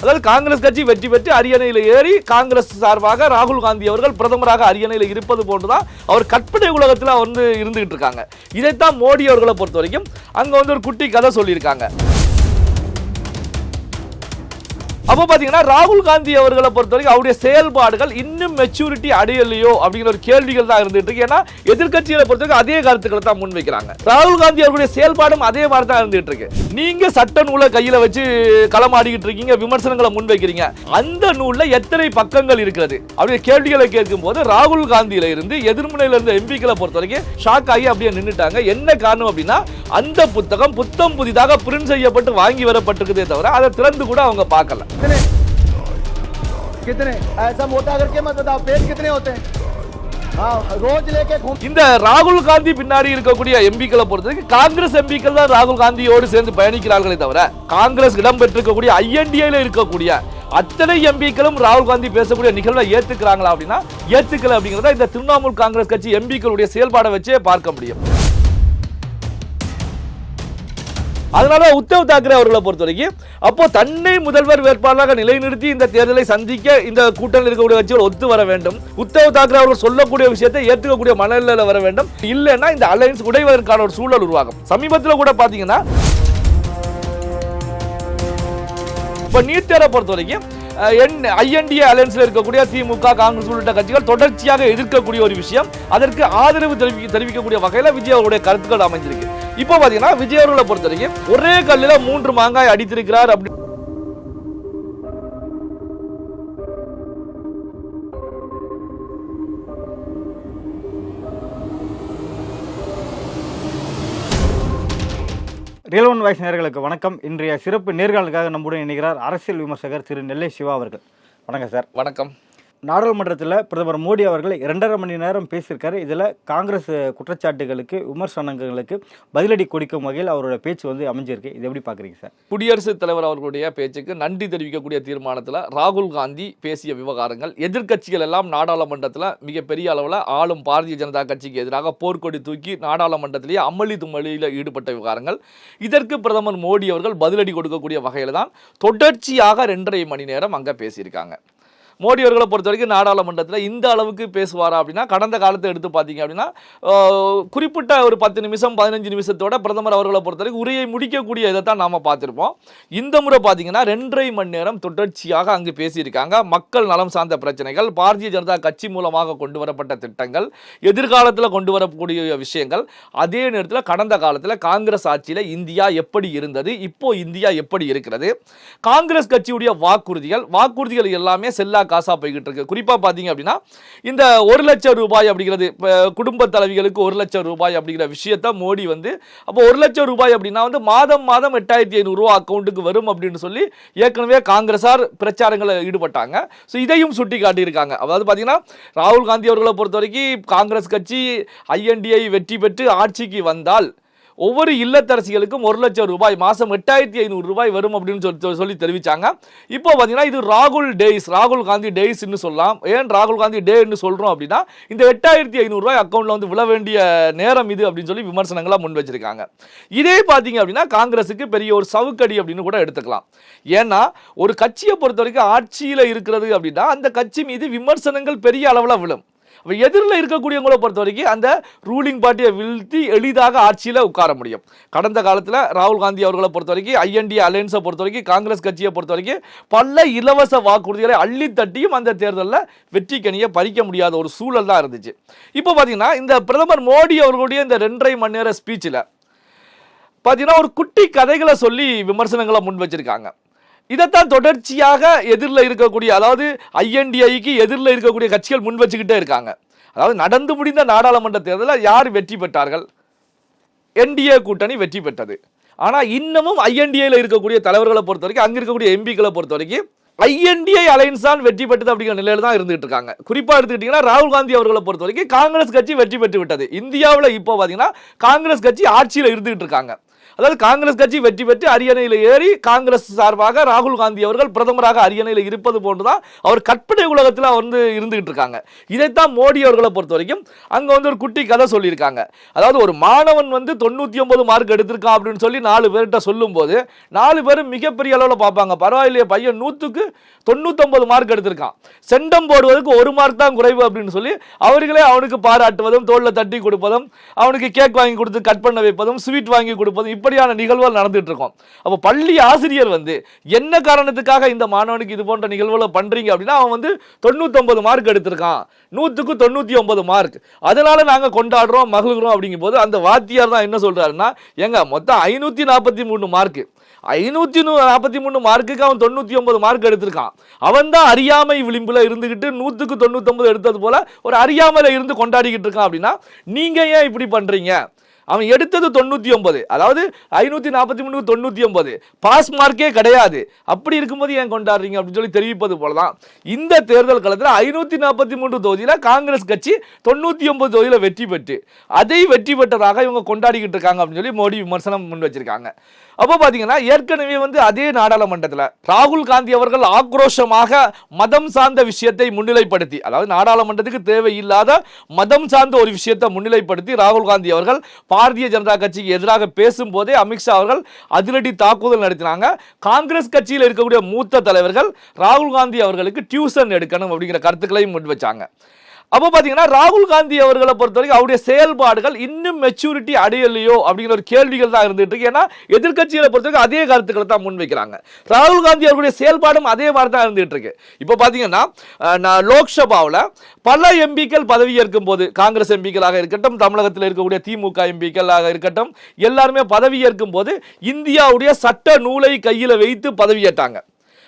அதாவது காங்கிரஸ் கட்சி வெற்றி பெற்று அரியணையில் ஏறி காங்கிரஸ் சார்பாக ராகுல் காந்தி அவர்கள் பிரதமராக அரியணையில் இருப்பது போன்றுதான் அவர் கற்பனை உலகத்தில் வந்து இருந்துகிட்டு இருக்காங்க. இதைத்தான் மோடி அவர்களை பொறுத்த வரைக்கும் அங்க வந்து ஒரு குட்டி கதை சொல்லியிருக்காங்க. அப்போ பார்த்தீங்கன்னா ராகுல் காந்தி அவர்களை பொறுத்த வரைக்கும் அவருடைய செயல்பாடுகள் இன்னும் மெச்சூரிட்டி அடையலையோ அப்படிங்கிற ஒரு கேள்விகள் தான் இருந்துட்டு இருக்கு. ஏன்னா எதிர்கட்சிகளை பொறுத்த வரைக்கும் அதே கருத்துக்களை தான் முன்வைக்கிறாங்க. ராகுல் காந்தி அவருடைய செயல்பாடும் அதே மாதிரி தான் இருந்துட்டு இருக்கு. நீங்க சட்ட நூலை கையில வச்சு களமாடிக்கிட்டு இருக்கீங்க, விமர்சனங்களை முன்வைக்கிறீங்க. அந்த நூல்ல எத்தனை பக்கங்கள் இருக்கிறது அப்படியே கேள்விகளை கேட்கும் போது ராகுல் காந்தியில இருந்து எதிர்முனையில இருந்த எம்பிக்களை பொறுத்த வரைக்கும் ஷாக் ஆகி அப்படியே நின்றுட்டாங்க. என்ன காரணம் அப்படின்னா அந்த புத்தகம் புத்தம் புதிதாக பிரிண்ட் செய்யப்பட்டு வாங்கி வரப்பட்டிருக்குதே தவிர அதை திறந்து கூட அவங்க பார்க்கல. कितने ऐसा मोटा करके मत बताओ, पेज कितने होते हैं? रोज लेके இந்த ராகுல் காந்தி பின்னாடி இருக்கக்கூடிய எம்பிக்களை பொறுத்தவரைக்கும் காங்கிரஸ் எம்பிக்கள் தான் ராகுல் காந்தியோடு சேர்ந்து பயணிக்கிறார்களே தவிர காங்கிரஸ் இடம் பெற்றிருக்கக்கூடிய ஐஎன்டிஏல இருக்கக்கூடிய அத்தனை எம்பிக்களும் ராகுல் காந்தி பேசக்கூடிய நிகழ்வை ஏத்துக்கிறாங்களா அப்படின்னா ஏத்துக்கல அப்படிங்கிறத இந்த திரிணாமுல் காங்கிரஸ் கட்சி எம்பிக்களுடைய செயல்பாடை வச்சே பார்க்க முடியும். அதனால உத்தவ் தாக்கரே அவர்களை பொறுத்த வரைக்கும் அப்போ தன்னை முதல்வர் வேட்பாளராக நிலைநிறுத்தி இந்த தேர்தலை சந்திக்க இந்த கூட்டணியில் இருக்கக்கூடிய கட்சிகள் ஒத்து வர வேண்டும். உத்தவ் தாக்கரே அவர்கள் சொல்லக்கூடிய விஷயத்தை ஏற்றுக்கக்கூடிய மனநிலையில வர வேண்டும். இல்லைன்னா இந்த அலையன்ஸ் உடைவதற்கான ஒரு சூழல் உருவாகும். சமீபத்தில் கூட பாத்தீங்கன்னா இப்ப நீட் தேர்வை பொறுத்த வரைக்கும் ஐஎன்டிஏ அலையன்ஸ்ல இருக்கக்கூடிய திமுக, காங்கிரஸ் உள்ளிட்ட கட்சிகள் தொடர்ச்சியாக எதிர்க்கக்கூடிய ஒரு விஷயம். அதற்கு ஆதரவு தெரிவிக்கக்கூடிய வகையில் விஜய் அவருடைய கருத்துக்கள் அமைஞ்சிருக்கு. இப்போ பாத்தீங்கன்னா விஜய் அவர்களை பொறுத்த வரைக்கும் ஒரே கல்லில 3 மாங்காய் அடித்திருக்கிறார். அப்படி ரியல் ஒன் வாய்ஸ் நேயர்களுக்கு வணக்கம். இன்றைய சிறப்பு நேர்காணலுக்காக நம்முடன் இணைகிறார் அரசியல் விமர்சகர் திரு நெல்லை சிவா அவர்கள். வணக்கம் சார். வணக்கம். நாடாளுமன்றத்தில் பிரதமர் மோடி அவர்கள் 2.5 மணி நேரம் பேசியிருக்காரு. இதில் காங்கிரஸ் குற்றச்சாட்டுகளுக்கு விமர்சனங்களுக்கு பதிலடி கொடுக்கும் வகையில் அவரோட பேச்சு வந்து அமைஞ்சிருக்கு. இது எப்படி பார்க்குறீங்க சார்? குடியரசுத் தலைவர் அவர்களுடைய பேச்சுக்கு நன்றி தெரிவிக்கக்கூடிய தீர்மானத்தில் ராகுல் காந்தி பேசிய விவகாரங்கள், எதிர்கட்சிகள் எல்லாம் நாடாளுமன்றத்தில் மிகப்பெரிய அளவில் ஆளும் பாரதிய ஜனதா கட்சிக்கு எதிராக போர்க்கொடி தூக்கி நாடாளுமன்றத்திலேயே அமளி தும்மளியில் ஈடுபட்ட விவகாரங்கள், இதற்கு பிரதமர் மோடி அவர்கள் பதிலடி கொடுக்கக்கூடிய வகையில் தான் தொடர்ச்சியாக 2.5 மணி நேரம் அங்கே பேசியிருக்காங்க. மோடி அவர்களை பொறுத்த வரைக்கும் நாடாளுமன்றத்தில் இந்த அளவுக்கு பேசுவாரா அப்படின்னா கடந்த காலத்தை எடுத்து பார்த்தீங்க அப்படின்னா குறிப்பிட்ட ஒரு 10 நிமிஷம் 15 நிமிஷத்தோட பிரதமர் அவர்களை பொறுத்த வரைக்கும் உரையை முடிக்கக்கூடிய இதை தான் நாம் பார்த்துருப்போம். இந்த முறை பார்த்தீங்கன்னா 2.5 மணி நேரம் தொடர்ச்சியாக அங்கு பேசியிருக்காங்க. மக்கள் நலம் சார்ந்த பிரச்சனைகள், பாரதிய ஜனதா கட்சி மூலமாக கொண்டு வரப்பட்ட திட்டங்கள், எதிர்காலத்தில் கொண்டு வரக்கூடிய விஷயங்கள், அதே நேரத்தில் கடந்த காலத்தில் காங்கிரஸ் ஆட்சியில் இந்தியா எப்படி இருந்தது, இப்போ இந்தியா எப்படி இருக்கிறது, காங்கிரஸ் கட்சியுடைய வாக்குறுதிகள் எல்லாமே செல்லா காசா போய்கிட்டு இருக்கு. குறிப்பா பாத்தீங்க அப்படின்னா இந்த 1 லட்சம் ரூபாய் அப்படிங்கிறது குடும்ப தலைவிகளுக்கு 1 லட்சம் ரூபாய் அப்படிங்கிற விஷயத்தை மோடி வந்து அப்போ 1 லட்சம் ரூபாய் அப்படின்னா வந்து மாதம் 8,500 ரூபாய் அக்கௌண்ட்டுக்கு வரும் அப்படின்னு சொல்லி ஏற்கனவே காங்கிரஸார் பிரச்சாரங்களை ஈடுபட்டாங்க. ஸோ இதையும் சுட்டி காட்டியிருக்காங்க. அதாவது பார்த்தீங்கன்னா ராகுல் காந்தி அவர்களை பொறுத்த வரைக்கும் காங்கிரஸ் கட்சி ஐஎன்டிஐ வெற்றி பெற்று ஆட்சிக்கு வந்தால் ஒவ்வொரு இல்லத்தரசிகளுக்கும் 1 லட்சம் ரூபாய் மாதம் 8,500 ரூபாய் வரும் அப்படின்னு சொல்லி தெரிவித்தாங்க. இப்போ பார்த்தீங்கன்னா இது ராகுல் காந்தி டேஸ்ன்னு சொல்லலாம். ஏன் ராகுல் காந்தி டேன்னு சொல்கிறோம் அப்படின்னா இந்த 8,500 ரூபாய் அக்கௌண்ட்டில் வந்து விழ வேண்டிய நேரம் இது அப்படின்னு சொல்லி விமர்சனங்களாக முன் வச்சிருக்காங்க. இதே பார்த்தீங்க அப்படின்னா காங்கிரஸுக்கு பெரிய ஒரு சவுக்கடி அப்படின்னு கூட எடுத்துக்கலாம். ஏன்னா ஒரு கட்சியை பொறுத்த வரைக்கும் ஆட்சியில் இருக்கிறது அப்படின்னா அந்த கட்சி மீது விமர்சனங்கள் பெரிய அளவில் விழும். எதிரில் இருக்கக்கூடியவங்களை பொறுத்த வரைக்கும் அந்த ரூலிங் பார்ட்டியை வீழ்த்தி எளிதாக ஆட்சியில் உட்கார முடியும். கடந்த காலத்தில் ராகுல் காந்தி அவர்களை பொறுத்த வரைக்கும் ஐஎன்டிஏ அலையன்ஸை பொறுத்த வரைக்கும் காங்கிரஸ் கட்சியை பொறுத்த வரைக்கும் பல இலவச வாக்குறுதிகளை அள்ளி தட்டியும் அந்த தேர்தலில் வெற்றி கனியை பறிக்க முடியாத ஒரு சூழல் தான் இருந்துச்சு. இப்போ பார்த்தீங்கன்னா இந்த பிரதமர் மோடி அவர்களுடைய இந்த 2.5 மணி நேர ஸ்பீச்சில் பார்த்தீங்கன்னா ஒரு குட்டி கதைகளை சொல்லி விமர்சனங்களை முன் வச்சிருக்காங்க. இதைத்தான் தொடர்ச்சியாக எதிரில் இருக்கக்கூடிய அதாவது ஐஎன்டிஐக்கு எதிரில் இருக்கக்கூடிய கட்சிகள் முன் வச்சுக்கிட்டே இருக்காங்க. அதாவது நடந்து முடிந்த நாடாளுமன்ற தேர்தலில் யார் வெற்றி பெற்றார்கள்? என்டிஏ கூட்டணி வெற்றி பெற்றது. ஆனால் இன்னமும் ஐஎன்டிஏல இருக்கக்கூடிய தலைவர்களை பொறுத்த வரைக்கும் அங்கே இருக்கக்கூடிய எம்பிக்களை பொறுத்த வரைக்கும் ஐஎன்டிஏ அலையன்ஸ் தான் வெற்றி பெற்றது அப்படிங்கிற நிலையில தான் இருந்துகிட்டு இருக்காங்க. குறிப்பாக எடுத்துக்கிட்டீங்கன்னா ராகுல் காந்தி அவர்களை பொறுத்த வரைக்கும் காங்கிரஸ் கட்சி வெற்றி பெற்று விட்டது. இந்தியாவில் இப்போ பார்த்தீங்கன்னா காங்கிரஸ் கட்சி ஆட்சியில் இருந்துகிட்டு இருக்காங்க. அதாவது காங்கிரஸ் கட்சி வெற்றி பெற்று அரியணையில் ஏறி காங்கிரஸ் சார்பாக ராகுல் காந்தி அவர்கள் பிரதமராக அரியணையில் இருப்பது போன்றுதான் அவர் கற்பனை உலகத்தில் வந்து இருந்துகிட்டு இருக்காங்க. இதைத்தான் மோடி அவர்களை பொறுத்த வரைக்கும் அங்க வந்து ஒரு குட்டி கதை சொல்லியிருக்காங்க. அதாவது ஒரு மாணவன் வந்து 99 மார்க் எடுத்திருக்கான் அப்படின்னு சொல்லி 4 பேர்கிட்ட சொல்லும் போது 4 பேரும் மிகப்பெரிய அளவில் பார்ப்பாங்க. பரவாயில்லையே, பையன் 100க்கு 99 மார்க் எடுத்திருக்கான், செண்டம் போடுவதற்கு 1 மார்க் தான் குறைவு அப்படின்னு சொல்லி அவர்களே அவனுக்கு பாராட்டுவதும், தோளில் தட்டி கொடுப்பதும், அவனுக்கு கேக் வாங்கி கொடுத்து கட் பண்ண வைப்பதும், ஸ்வீட் வாங்கி கொடுப்பதும், இப்படியான நிகழ்வுகள் நடந்துட்டு இருக்கும். அப்போ பள்ளி ஆசிரியர் வந்து என்ன காரணத்துக்காக இந்த மாணவனுக்கு இது போன்ற நிகழ்வுகளை பண்றீங்க அப்படின்னா, அவன் வந்து 99 மார்க் எடுத்திருக்கான், 100க்கு 99 மார்க், அதனால நாங்க கொண்டாடுறோம் மகிழ்கிறோம் அப்படிங்கும் போது அந்த வாத்தியார் தான் என்ன சொல்றாருன்னா, எங்க மொத்தம் 543 மார்க், 543 மார்க்குக்கு அவன் 99 மார்க் எடுத்திருக்கான், அவன் தான் அறியாமை விளிம்புல இருந்துகிட்டு 100க்கு 99 எடுத்தது போல ஒரு அறியாமையில இருந்து கொண்டாடிக்கிட்டு இருக்கான் அப்படின்னா நீங்க ஏன் இப்படி பண்றீங்க? அவன் எடுத்தது 99, அதாவது 543 99 பாஸ் மார்க்கே கிடையாது. அப்படி இருக்கும்போது ஏன் கொண்டாடுறீங்க அப்படின்னு சொல்லி தெரிவிப்பது போலதான் இந்த தேர்தல் களத்தில் 543 தொகுதியில காங்கிரஸ் கட்சி 99 தொகுதியில வெற்றி பெற்று அதை வெற்றி பெற்றதாக இவங்க கொண்டாடிக்கிட்டு இருக்காங்க அப்படின்னு சொல்லி மோடி விமர்சனம் முன் வச்சிருக்காங்க. அப்போ பாத்தீங்கன்னா ஏற்கனவே வந்து அதே நாடாளுமன்றத்தில் ராகுல் காந்தி அவர்கள் ஆக்ரோஷமாக மதம் சார்ந்த விஷயத்தை முன்னிலைப்படுத்தி, அதாவது நாடாளுமன்றத்துக்கு தேவையில்லாத மதம் சார்ந்த ஒரு விஷயத்தை முன்னிலைப்படுத்தி ராகுல் காந்தி அவர்கள் பாரதிய ஜனதா கட்சிக்கு எதிராக பேசும்போதே அமித்ஷா அவர்கள் அதிரடி தாக்குதல் நடத்தினாங்க. காங்கிரஸ் கட்சியில் இருக்கக்கூடிய மூத்த தலைவர்கள் ராகுல் காந்தி அவர்களுக்கு டியூஷன் எடுக்கணும் அப்படிங்கிற கருத்துக்களையும் முன் வச்சாங்க. அப்போ பார்த்தீங்கன்னா ராகுல் காந்தி அவர்களை பொறுத்த வரைக்கும் அவருடைய செயல்பாடுகள் இன்னும் மெச்சூரிட்டி அடையலையோ அப்படிங்கிற ஒரு கேள்விகள் தான் இருந்துட்டு இருக்கு. ஏன்னா எதிர்கட்சிகளை பொறுத்த வரைக்கும் அதே கருத்துக்களை தான் முன்வைக்கிறாங்க. ராகுல் காந்தி அவருடைய செயல்பாடும் அதே மாதிரி தான் இருந்துட்டு இருக்கு. இப்போ பார்த்தீங்கன்னா லோக்சபாவில் பல எம்பிக்கள் பதவியேற்கும் போது, காங்கிரஸ் எம்பிக்களாக இருக்கட்டும், தமிழகத்தில் இருக்கக்கூடிய திமுக எம்பிக்களாக இருக்கட்டும், எல்லாருமே பதவியேற்கும் போது இந்தியாவுடைய சட்ட நூலை கையில் வைத்து பதவியேற்றாங்க.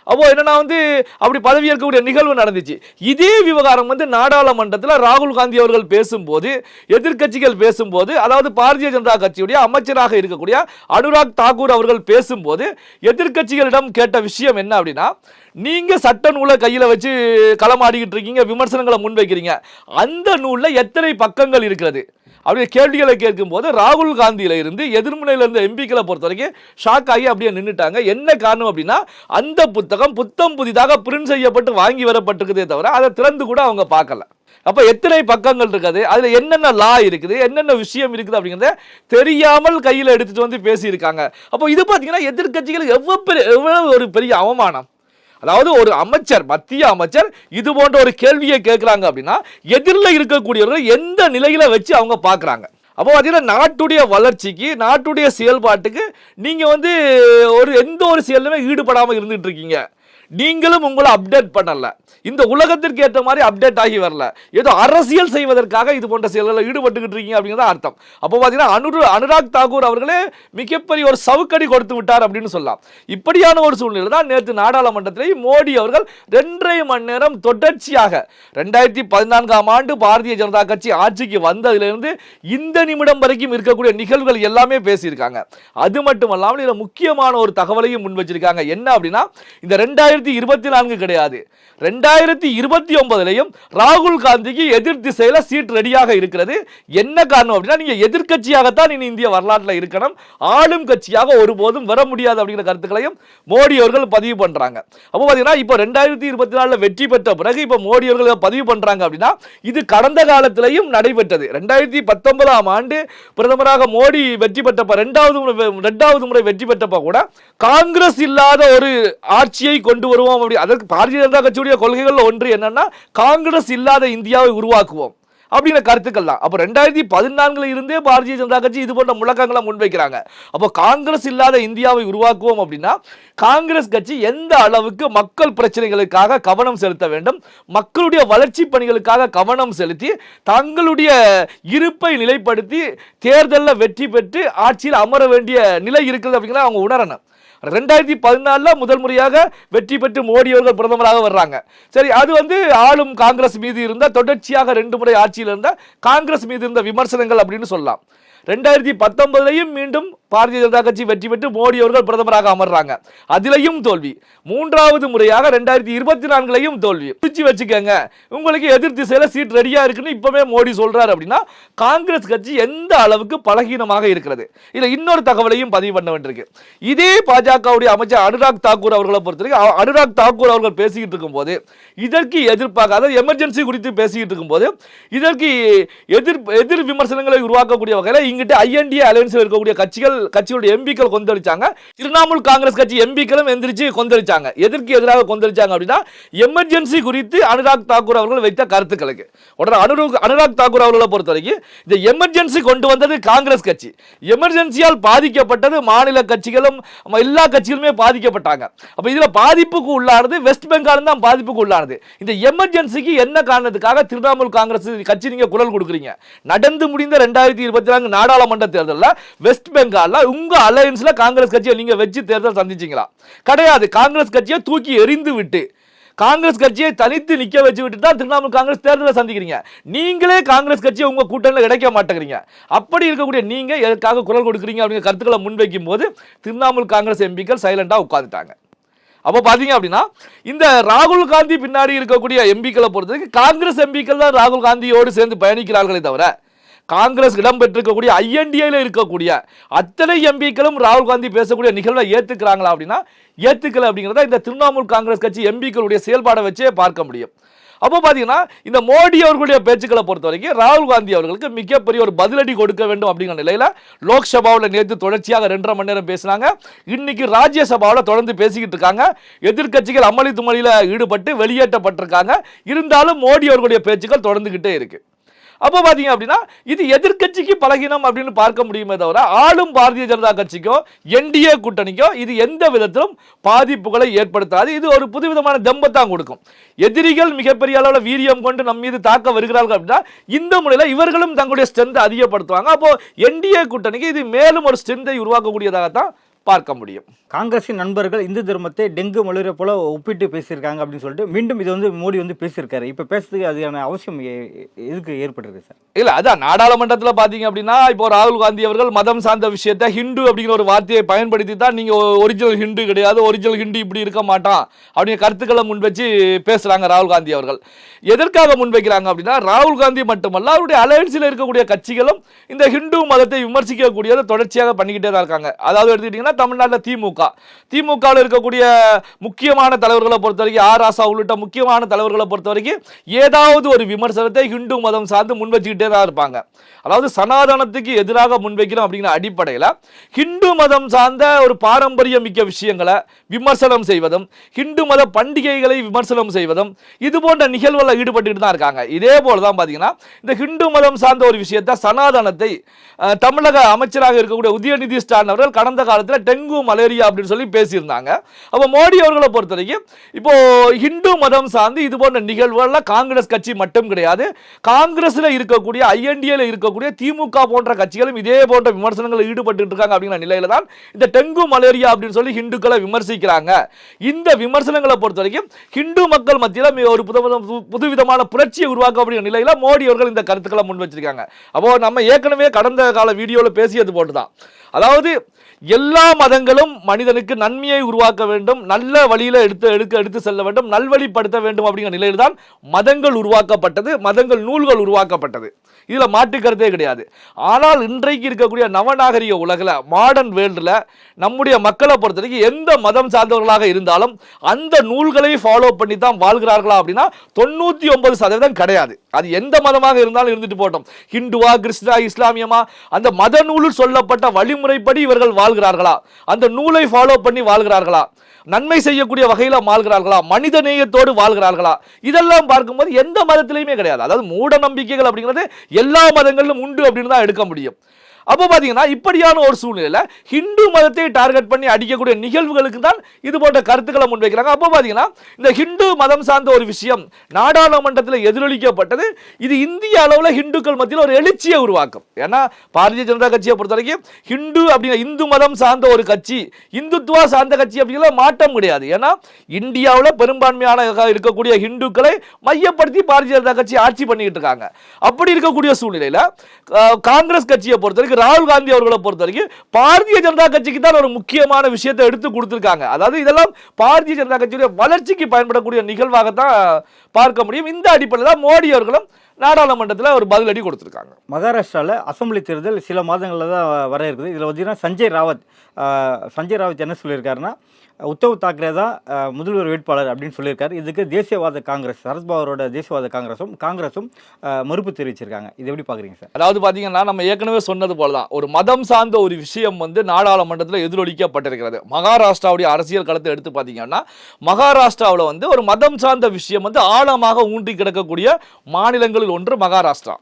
அப்போ என்னன்னா வந்து அப்படி பதவியேற்கக்கூடிய நிகழ்வு நடந்துச்சு. இதே விவகாரம் வந்து நாடாளுமன்றத்தில் ராகுல் காந்தி அவர்கள் பேசும்போது, எதிர்கட்சிகள் பேசும்போது, அதாவது பாரதிய ஜனதா கட்சியுடைய அமைச்சராக இருக்கக்கூடிய அனுராக் தாக்கூர் அவர்கள் பேசும்போது எதிர்கட்சிகளிடம் கேட்ட விஷயம் என்ன அப்படின்னா, நீங்க சட்ட நூலை கையில வச்சு களமாடிக்கிட்டு இருக்கீங்க, விமர்சனங்களை முன்வைக்கிறீங்க, அந்த நூல்ல எத்தனை பக்கங்கள் இருக்கிறது அப்படியே கேள்விகளை கேட்கும் போது ராகுல் காந்தியில இருந்து எதிர்முனையில இருந்த எம்பிக்களை பொறுத்த வரைக்கும் ஷாக் ஆகி அப்படியே நின்றுட்டாங்க. என்ன காரணம் அப்படின்னா, அந்த புத்தகம் புத்தம் புதிதாக பிரிண்ட் செய்யப்பட்டு வாங்கி வரப்பட்டிருக்குதே தவிர அதை திறந்து கூட அவங்க பார்க்கல. அப்ப எத்தனை பக்கங்கள் இருக்குது, அதுல என்னென்ன லா இருக்குது, என்னென்ன விஷயம் இருக்குது அப்படிங்கிறத தெரியாமல் கையில் எடுத்துட்டு வந்து பேசியிருக்காங்க. அப்போ இது பார்த்தீங்கன்னா எதிர்கட்சிகள் எவ்வளவு ஒரு பெரிய அவமானம். அதாவது ஒரு அமைச்சர், மத்திய அமைச்சர் இது போன்ற ஒரு கேள்வியை கேட்கிறாங்க அப்படின்னா எதிரில் இருக்கக்கூடியவர்கள் எந்த நிலையில வச்சு அவங்க பார்க்குறாங்க. அப்போ பார்த்தீங்கன்னா நாட்டுடைய வளர்ச்சிக்கு, நாட்டுடைய செயல்பாட்டுக்கு நீங்க வந்து எந்த ஒரு செயலுமே ஈடுபடாமல் இருந்துட்டு இருக்கீங்க. நீங்களும் உங்களை அப்டேட் பண்ணல, இந்த உலகத்திற்கு ஏற்ற மாதிரி அப்டேட் ஆகி வரல, ஏதோ அரசியல் செய்வதற்காக இது போன்ற செயல்களில் ஈடுபட்டுக்கிட்டு இருக்கீங்க அப்படிங்கிறத அர்த்தம். அப்போ பார்த்தீங்கன்னா அனுராக் தாக்கூர் அவர்களே மிகப்பெரிய ஒரு சவுக்கடி கொடுத்து விட்டார் அப்படின்னு சொல்லலாம். இப்படியான ஒரு சூழ்நிலை தான் நேற்று நாடாளுமன்றத்திலே மோடி அவர்கள் 2.5 மணி நேரம் தொடர்ச்சியாக 2014ஆம் ஆண்டு பாரதிய ஜனதா கட்சி ஆட்சிக்கு வந்ததிலிருந்து இந்த நிமிடம் வரைக்கும் இருக்கக்கூடிய நிகழ்வுகள் எல்லாமே பேசியிருக்காங்க. அது மட்டுமல்லாமல் இதில் முக்கியமான ஒரு தகவலையும் முன் வச்சிருக்காங்க. என்ன அப்படின்னா, இந்த 2024 கிடையாது, 2029 ராகுல் காந்திக்கு எதிர் திசையில சீட் ரெடியாக இருக்கிறது. என்ன காரணம் அப்படின்னா, நீங்க எதிர்கட்சியாகத்தான் இனி இந்திய வரலாற்றில் இருக்கணும், ஆளும் கட்சியாக ஒருபோதும் வர முடியாது அப்படிங்கிற கருத்துக்களையும் மோடி அவர்கள் பதிவு பண்றாங்க. அப்போ பாத்தீங்கன்னா இப்போ 2024 வெற்றி பெற்ற பிறகு இப்போ மோடி அவர்கள் பதிவு பண்றாங்க அப்படின்னா இது கடந்த காலத்திலையும் நடைபெற்றது. 2019ஆம் ஆண்டு பிரதமராக மோடி வெற்றி பெற்றப்ப, இரண்டாவது முறை வெற்றி பெற்றப்ப கூட காங்கிரஸ் இல்லாத ஒரு ஆட்சியை கொண்டு வருவோம் அப்படி, அதற்கு பாரதிய ஜனதா கட்சியுடைய கொள்கைகள் ஒன்று என்னன்னா, காங்கிரஸ் இல்லாத இந்தியாவை உருவாக்குவோம் அப்படிங்கிற கருத்துக்கள் தான். அப்போ 2014 இருந்தே பாரதிய ஜனதா கட்சி இது போன்ற முழக்கங்களை முன்வைக்கிறாங்க. அப்போ காங்கிரஸ் இல்லாத இந்தியாவை உருவாக்குவோம் அப்படின்னா காங்கிரஸ் கட்சி எந்த அளவுக்கு மக்கள் பிரச்சனைகளுக்காக கவனம் செலுத்த வேண்டும், மக்களுடைய வளர்ச்சி பணிகளுக்காக கவனம் செலுத்தி தங்களுடைய இருப்பை நிலைப்படுத்தி தேர்தலில் வெற்றி பெற்று ஆட்சியில் அமர வேண்டிய நிலை இருக்குது அப்படிங்கிறத அவங்க உணரணும். 2014 முதல் முறையாக வெற்றி பெற்று மோடி அவர்கள் பிரதமராக வர்றாங்க. சரி, அது வந்து ஆளும் காங்கிரஸ் மீது இருந்த, தொடர்ச்சியாக 2 முறை ஆட்சியில் இருந்த காங்கிரஸ் மீது இருந்த விமர்சனங்கள் அப்படின்னு சொல்லலாம். 2019 மீண்டும் பாரதிய ஜனதா கட்சி வெற்றி பெற்று மோடி அவர்கள் பிரதமராக அமர்றாங்க. அதிலையும் தோல்வி. மூன்றாவது முறையாக 2024 தோல்வி. பிடிச்சு வச்சுக்கங்க, உங்களுக்கு எதிர் திசையில சீட் ரெடியா இருக்குன்னு இப்பவே மோடி சொல்றாரு அப்படின்னா காங்கிரஸ் கட்சி எந்த அளவுக்கு பலகீனமாக இருக்கிறது. இதுல இன்னொரு தகவலையும் பதிவு பண்ண வேண்டியிருக்கு. இதே பாஜகவுடைய அமைச்சர் அனுராக் தாக்கூர் அவர்களை பொறுத்தவரைக்கும் அனுராக் தாக்கூர் அவர்கள் பேசிக்கிட்டு இருக்கும் போது இதற்கு எதிர்ப்பாக, அதாவது எமர்ஜென்சி குறித்து பேசிக்கிட்டு இருக்கும் போது இதற்கு எதிர் விமர்சனங்களை உருவாக்கக்கூடிய வகையில் இங்கிட்ட INDA அலையன்ஸில் இருக்கக்கூடிய கட்சிகளுடைய எம்பிக்கள் கொந்தளிச்சாங்க. திரிணாமுல் காங்கிரஸ் கட்சி எம்பிக்களும் எந்திரிச்சு கொந்தளிச்சாங்க. எதற்கு எதிராக கொந்தளிச்சாங்க அப்படின்னா எமர்ஜென்சி குறித்து அனுராக் தாக்கூர் அவர்கள் வைத்த கருத்துக்களுக்கு. உடனே அனுராக் தாக்கூர் அவர்களை பொறுத்தவரைக்கும் இந்த எமர்ஜென்சி கொண்டு வந்தது காங்கிரஸ் கட்சி, எமர்ஜென்சியால் பாதிக்கப்பட்டது மாநில கட்சிகளும் எல்லா கட்சிகளுமே பாதிக்கப்பட்டாங்க. அப்ப இதுல பாதிப்புக்கு உள்ளானது வெஸ்ட் பெங்கால் தான் பாதிப்புக்கு உள்ளானது. இந்த எமர்ஜென்சிக்கு என்ன காரணத்துக்காக திரிணாமுல் காங்கிரஸ் கட்சி நீங்க குரல் கொடுக்குறீங்க? நடந்து முடிந்த 2024 நாடாளுமன்ற தேர்தலில் வெஸ்ட் பெங்கால்ல உங்க அலையன்ஸ்ல காங்கிரஸ் கட்சியை நீங்க வச்சு தேர்தல் சந்திச்சீங்களா? கிடையாது. காங்கிரஸ் கட்சியை தூக்கி எறிந்து விட்டு காங்கிரஸ் கட்சியை தனித்து நிக்க வச்சு விட்டு தான் திரிணாமுல் காங்கிரஸ் தேர்தலை சந்திக்கிறீங்க. நீங்களே காங்கிரஸ் கட்சியை உங்க கூட்டணியில் கிடைக்க மாட்டேங்கிறீங்க. அப்படி இருக்கக்கூடிய நீங்க எதற்காக குரல் கொடுக்குறீங்க அப்படிங்கிற கருத்துக்களை முன்வைக்கும் போது திரிணாமுல் காங்கிரஸ் எம்பிக்கள் சைலண்டா உட்கார்ந்துட்டாங்க. அப்போ பாத்தீங்க அப்படின்னா இந்த ராகுல் காந்தி பின்னாடி இருக்கக்கூடிய எம்பிக்களை பொறுத்தவரைக்கும் காங்கிரஸ் எம்பிக்கள் தான் ராகுல் காந்தியோடு சேர்ந்து பயணிக்கிறார்களே தவிர காங்கிரஸ் இடம்பெற்றிருக்கக்கூடிய INDA இருக்கக்கூடிய அத்தனை எம்பிக்களும் ராகுல் காந்தி பேசக்கூடிய நிகழ்வை ஏத்துக்கிறாங்களா அப்படின்னா ஏத்துக்கல அப்படிங்கிறத இந்த திரிணாமுல் காங்கிரஸ் கட்சி எம்பிக்களுடைய செயல்பாடை வச்சே பார்க்க முடியும். அப்போ பார்த்தீங்கன்னா இந்த மோடி அவர்களுடைய பேச்சுக்களை பொறுத்த வரைக்கும் ராகுல் காந்தி அவர்களுக்கு மிகப்பெரிய ஒரு பதிலடி கொடுக்க வேண்டும் அப்படிங்கிற நிலையில் லோக்சபாவில் நேற்று தொடர்ச்சியாக 2.5 மணி நேரம் பேசினாங்க. இன்னைக்கு ராஜ்யசபாவில் தொடர்ந்து பேசிக்கிட்டு இருக்காங்க. எதிர்க்கட்சிகள் அமளி துமளியில் ஈடுபட்டு வெளியேற்றப்பட்டிருக்காங்க. இருந்தாலும் மோடி அவர்களுடைய பேச்சுக்கள் தொடர்ந்துகிட்டே இருக்கு. அப்போ பார்த்தீங்க அப்படின்னா இது எதிர்க்கட்சிக்கு பலகீனம் அப்படின்னு பார்க்க முடியுமே தவிர ஆளும் பாரதிய ஜனதா கட்சிக்கோ NDA கூட்டணிக்கோ இது எந்த விதத்திலும் பாதிப்புகளை ஏற்படுத்தாது. இது ஒரு புதுவிதமான தெம்பத்தான் கொடுக்கும். எதிரிகள் மிகப்பெரிய அளவில் வீரியம் கொண்டு நம் மீது தாக்க வருகிறார்கள் அப்படின்னா இந்த முறையில் இவர்களும் தங்களுடைய ஸ்ட்ரென்த்தை அதிகப்படுத்துவாங்க. அப்போ NDA கூட்டணிக்கு இது மேலும் ஒரு ஸ்ட்ரென்த்தை உருவாக்கக்கூடியதாகத்தான் பார்க்க முடியும். காங்கிரசின் நண்பர்கள் இந்து தர்மத்தை டெங்கு மலேரியா போல ஒப்பிட்டு பேசியிருக்காங்க அப்படின்னு சொல்லிட்டு மீண்டும் இது வந்து மோடி வந்து பேசியிருக்காரு. இப்போ பேசுறதுக்கு அதுக்கான அவசியம் எதுக்கு ஏற்பட்டிருக்கு சார்? இல்ல அதான் நாடாளுமன்றத்தில் பாத்தீங்க அப்படின்னா இப்போ ராகுல் காந்தி அவர்கள் மதம் சார்ந்த விஷயத்தை ஹிந்து அப்படிங்கிற ஒரு வார்த்தையை பயன்படுத்தி தான் நீங்க ஒரிஜினல் ஹிந்து கிடையாது, ஒரிஜினல் ஹிந்து இப்படி இருக்க மாட்டான் அப்படிங்கிற கருத்துக்களை முன்வச்சு பேசுறாங்க ராகுல் காந்தி அவர்கள். எதற்காக முன்வைக்கிறாங்க அப்படின்னா ராகுல் காந்தி மட்டுமல்ல அவருடைய அலையன்ஸில் இருக்கக்கூடிய கட்சிகளும் இந்த ஹிந்து மதத்தை விமர்சிக்கக்கூடியதை தொடர்ச்சியாக பண்ணிக்கிட்டே தான் இருக்காங்க. அதாவது எடுத்துக்கிட்டீங்கன்னா தமிழ்நாட்டில் திமுகவில் இருக்கக்கூடிய முக்கியமான தலைவர்களை பொறுத்த வரைக்கும் ஆராசா உள்ளிட்ட முக்கியமான தலைவர்களை பொறுத்த வரைக்கும் ஏதாவது ஒரு விமர்சனத்தை ஹிந்து மதம் சார்ந்து முன்வச்சுக்கிட்டே தான் இருப்பாங்க. அதாவது சனாதனத்துக்கு எதிராக முன்வைக்கிறோம் அப்படிங்கிற அடிப்படையில் ஹிந்து மதம் சார்ந்த ஒரு பாரம்பரியம் மிக்க விஷயங்களை விமர்சனம் செய்வதும் ஹிந்து மத பண்டிகைகளை விமர்சனம் செய்வதும் இது போன்ற நிகழ்வுகளில் ஈடுபட்டு தான் இருக்காங்க. இதே போலதான் பாத்தீங்கன்னா இந்த ஹிந்து மதம் சார்ந்த ஒரு விஷயத்தை சனாதனத்தை தமிழக அமைச்சராக இருக்கக்கூடிய உதயநிதி ஸ்டாலின் அவர்கள் கடந்த காலத்தில் டெங்கு மலேரியா அப்படின்னு சொல்லி பேசியிருந்தாங்க. அப்போ மோடி அவர்களை பொறுத்த வரைக்கும் இப்போ ஹிந்து மதம் சார்ந்து இது போன்ற நிகழ்வுகள்ல காங்கிரஸ் கட்சி மட்டும் கிடையாது, காங்கிரஸ்ல இருக்கக்கூடிய INDA இருக்கக்கூடிய திமுக போன்ற கட்சிகளும் இதே போன்ற விமர்சனங்களில் ஈடுபட்டு இருக்காங்க அப்படிங்கிற நிலையில தான் இந்த டெங்கு மலேரியா அப்படின்னு சொல்லி ஹிந்துக்களை விமர்சிக்கிறாங்க. இந்த விமர்சனங்களை பொறுத்த வரைக்கும் ஹிந்து மக்கள் மத்தியில் ஒரு புதுவிதமான புரட்சியை உருவாக்கக்கூடிய நிலையில மோடி அவர்கள் இந்த கருத்துக்களை முன் வச்சிருக்காங்க. அப்போ நம்ம ஏற்கனவே கடந்த கால வீடியோவில் பேசியது போட்டுதான், அதாவது எல்லா மதங்களும் மனிதனுக்கு நன்மையை உருவாக்க வேண்டும், நல்ல வழியில எடுத்து செல்ல வேண்டும், நல்வழிப்படுத்த வேண்டும் அப்படிங்கிற நிலையில் தான் மதங்கள் உருவாக்கப்பட்டது, மதங்கள் நூல்கள் உருவாக்கப்பட்டது. இதுல மாற்று கருத்தே கிடையாது. ஆனால் இன்றைக்கு இருக்கக்கூடிய நவநாகரிக உலகில் மாடர்ன் வேர்ல்டில் நம்முடைய மக்களை பொறுத்த வரைக்கும் எந்த மதம் சார்ந்தவர்களாக இருந்தாலும் அந்த நூல்களை ஃபாலோ பண்ணி தான் வாழ்கிறார்களா அப்படின்னா 99% கிடையாது. அது எந்த மதமாக இருந்தாலும் இருந்துட்டு போட்டோம், ஹிந்துவா கிறிஸ்துவா இஸ்லாமியமா, அந்த மத நூலில் சொல்லப்பட்ட வழிமுறைப்படி இவர்கள் வாழ்கிறார்களா, அந்த நூலை ஃபாலோ பண்ணி வாழ்கிறார்களா, நன்மை செய்யக்கூடிய வகையில வாழ்கிறார்களா, மனித நேயத்தோடு வாழ்கிறார்களா, இதெல்லாம் பார்க்கும்போது எந்த மதத்திலையுமே கிடையாது. அதாவது மூட நம்பிக்கைகள் அப்படிங்கிறது எல்லா மதங்களிலும் உண்டு அப்படின்னு தான் எடுக்க முடியும். அப்போ பார்த்தீங்கன்னா இப்படியான ஒரு சூழ்நிலையில ஹிந்து மதத்தை டார்கெட் பண்ணி அடிக்கக்கூடிய நிகழ்வுகளுக்கு தான் இது போன்ற கருத்துக்களை முன்வைக்கிறாங்க. அப்போ பார்த்தீங்கன்னா இந்த ஹிந்து மதம் சார்ந்த ஒரு விஷயம் நாடாளுமன்றத்தில் எதிரொலிக்கப்பட்டது. இது இந்திய அளவில் ஹிந்துக்கள் மத்தியில் ஒரு எழுச்சியை உருவாக்கும். ஏன்னா பாரதிய ஜனதா கட்சியை பொறுத்த வரைக்கும் ஹிந்து அப்படிங்கிற இந்து மதம் சார்ந்த ஒரு கட்சி, இந்துத்துவா சார்ந்த கட்சி அப்படிங்கிற மாற்றம் கிடையாது. ஏன்னா இந்தியாவில் பெரும்பான்மையான இருக்கக்கூடிய ஹிந்துக்களை மையப்படுத்தி பாரதிய ஜனதா கட்சி ஆட்சி பண்ணிக்கிட்டு இருக்காங்க. அப்படி இருக்கக்கூடிய சூழ்நிலையில காங்கிரஸ் கட்சியை பொறுத்த இதுக்கு ராகுல் காந்தி அவர்களை பொறுத்த வரைக்கும் பாரதிய ஜனதா கட்சிக்கு தான் ஒரு முக்கியமான விஷயத்தை எடுத்து கொடுத்திருக்காங்க. அதாவது இதெல்லாம் பாரதிய ஜனதா கட்சியுடைய வளர்ச்சிக்கு பயன்படக்கூடிய நிகழ்வாகத்தான் பார்க்க முடியும். இந்த அடிப்படையில் தான் மோடி அவர்களும் நாடாளுமன்றத்தில் ஒரு பதிலடி கொடுத்திருக்காங்க. மகாராஷ்டிராவில் அசெம்பிளி தேர்தல் சில மாதங்களில் தான் வர இருக்குது. இதில் பார்த்தீங்கன்னா சஞ்சய் ராவத் என்ன சொல்லியிருக்காருன்னா, உத்தவ் தாக்கரே தான் முதல்வர் வேட்பாளர் அப்படின்னு சொல்லியிருக்காரு. இதுக்கு தேசியவாத காங்கிரஸ், சரத்பவாரோட தேசியவாத காங்கிரஸும் மறுப்பு தெரிவிச்சிருக்காங்க. இது எப்படி பார்க்குறீங்க சார்? அதாவது பார்த்தீங்கன்னா, நம்ம ஏற்கனவே சொன்னது போல தான் ஒரு மதம் சார்ந்த ஒரு விஷயம் நாடாளுமன்றத்தில் எதிரொலிக்கப்பட்டிருக்கிறது. மகாராஷ்டிராவுடைய அரசியல் களத்தை எடுத்து பார்த்தீங்கன்னா, மகாராஷ்டிராவில் ஒரு மதம் சார்ந்த விஷயம் ஆழமாக ஊன்றி கிடக்கக்கூடிய மாநிலங்களில் ஒன்று மகாராஷ்டிரா.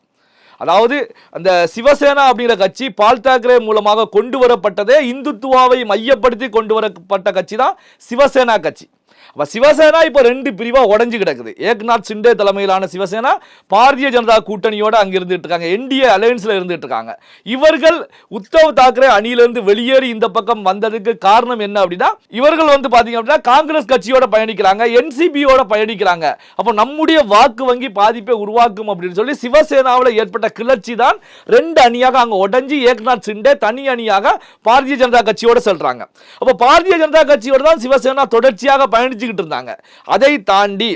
அதாவது அந்த சிவசேனா அப்படிங்கிற கட்சி பால் தாக்கரே மூலமாக கொண்டு வரப்பட்டதே இந்துத்துவாவை மையப்படுத்தி கொண்டு வரப்பட்ட கட்சி தான் சிவசேனா கட்சி. அப்ப சிவசேனா இப்போ 2 பிரிவா உடைஞ்சு கிடக்குது. ஏக்நாத் சிண்டே தலைமையிலான சிவசேனா பாரதிய ஜனதா கூட்டணியோட அங்க இருந்துட்டு இருக்காங்க, என்டிஏ அலையன்ஸ்ல இருந்துட்டு இருக்காங்க. இவர்கள் உத்தவ் தாக்கரே அணியிலிருந்து வெளியேறி இந்த பக்கம் வந்ததுக்கு காரணம் என்ன அப்படின்னா, இவர்கள் பாத்தீங்க அப்படின்னா காங்கிரஸ் கட்சியோட பயணிக்கிறாங்க, என்சிபியோட பயணிக்கிறாங்க. அப்போ நம்முடைய வாக்கு வங்கி பாதிப்பை உருவாக்கும் அப்படின்னு சொல்லி சிவசேனாவில் ஏற்பட்ட கிளர்ச்சி தான் 2 அணியாக அங்க உடைஞ்சு ஏக்நாத் சிண்டே தனி அணியாக பாரதிய ஜனதா கட்சியோட செல்றாங்க. அப்போ பாரதிய ஜனதா கட்சியோட தான் சிவசேனா தொடர்ச்சியாக பயணிச்சுக்கிட்டு இருந்தாங்க. அதை தாண்டி